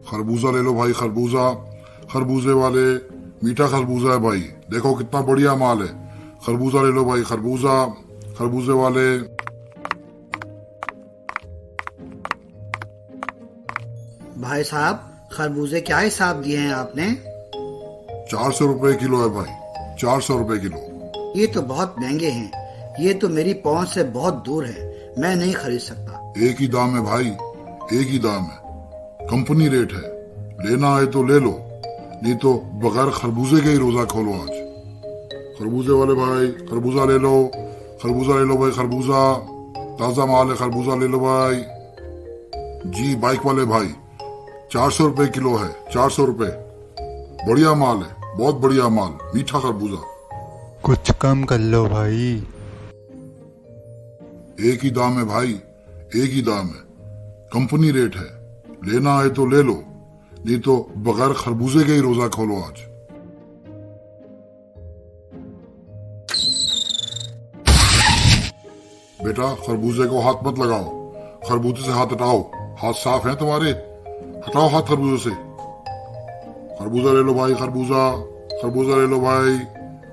खरबूजा ले लो भाई, खरबूजा। खरबूजे वाले, मीठा खरबूजा है भाई, देखो कितना बढ़िया माल है। खरबूजा ले लो भाई, खरबूजा। खरबूजे वाले। भाई साहब, खरबूजे क्या हिसाब दिए हैं आपने? 400 रुपए किलो है भाई, 400 रुपए किलो। ये तो बहुत महंगे हैं। ये तो मेरी पहुंच से बहुत दूर है, मैं नहीं खरीद सकता। एक ही दाम है भाई, एक ही दाम है, कंपनी रेट है। लेना है तो ले लो, नहीं तो बगैर खरबूजे के ही रोजा खोलो आज। खरबूजे वाले भाई, खरबूजा ले लो। खरबूजा ले लो भाई, खरबूजा। ताजा माल है, खरबूजा ले लो भाई। जी बाइक वाले भाई, 400 रुपए किलो है, 400 रुपए। बढ़िया माल है, बहुत बढ़िया माल, मीठा खरबूजा। कुछ कम कर लो भाई। एक ही दाम है भाई, एक ही दाम है, कंपनी रेट है। लेना है तो ले लो, नहीं तो बगैर खरबूजे के ही रोजा खोलो आज। बेटा खरबूजे को हाथ मत लगाओ, खरबूजे से हाथ हटाओ। हाथ साफ हैं तुम्हारे? हटाओ हाथ खरबूजे से। खरबूजा ले लो भाई, खरबूजा। खरबूजा ले लो भाई,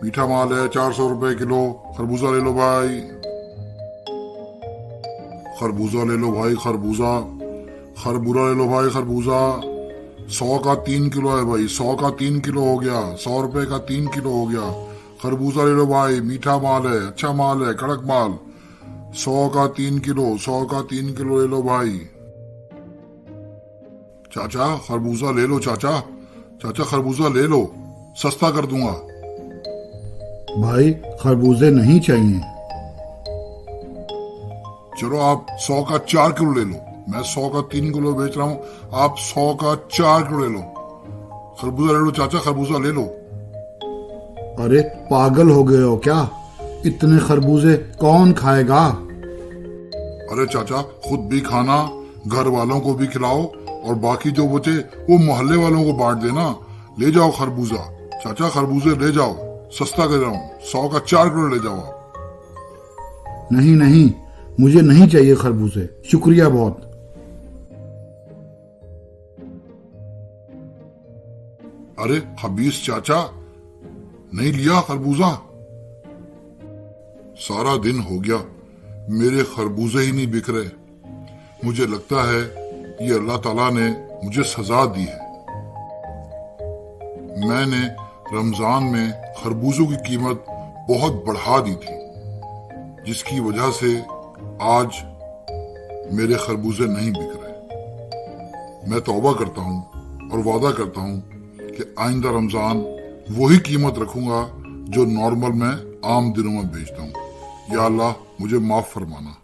मीठा माल है, 400 रुपए किलो। खरबूजा ले लो भाई। खरबूजा ले लो भाई, खरबूजा। खरबूजा ले लो भाई, खरबूजा। 100 का 3 किलो है भाई, 100 का 3 किलो हो गया, 100 रुपए का 3 किलो हो गया। खरबूजा ले लो भाई, मीठा माल है, अच्छा माल है, कड़क माल। 100 का 3 किलो, 100 का 3 किलो ले लो भाई। चाचा खरबूजा ले लो, चाचा। चाचा खरबूजा ले लो, सस्ता कर दूंगा। भाई खरबूजे नहीं चाहिए। चलो आप 100 का 4 किलो ले लो, मैं 100 का 3 किलो बेच रहा हूँ, आप 100 का 4 किलो ले लो। खरबूजा ले लो चाचा, खरबूजा ले लो। अरे पागल हो गए हो क्या? इतने खरबूजे कौन खाएगा? अरे चाचा खुद भी खाना, घर वालों को भी खिलाओ, और बाकी जो बचे वो मोहल्ले वालों को बांट देना। ले जाओ खरबूजा चाचा, खरबूजे ले जाओ, सस्ता कर रहा हूँ, 100 का 4 किलो ले जाओ आप। नहीं नहीं, मुझे नहीं चाहिए खरबूजे, शुक्रिया बहुत। अरे खबीस चाचा, नहीं लिया खरबूजा? सारा दिन हो गया, मेरे खरबूजे ही नहीं बिक रहे। मुझे लगता है ये अल्लाह ताला ने मुझे सजा दी है। मैंने रमजान में खरबूजों की कीमत बहुत बढ़ा दी थी, जिसकी वजह से आज मेरे खरबूजे नहीं बिक रहे। मैं तौबा करता हूँ और वादा करता हूँ कि आइंदा रमजान वही कीमत रखूंगा जो नॉर्मल मैं आम दिनों में बेचता हूँ। या अल्लाह मुझे माफ फरमाना।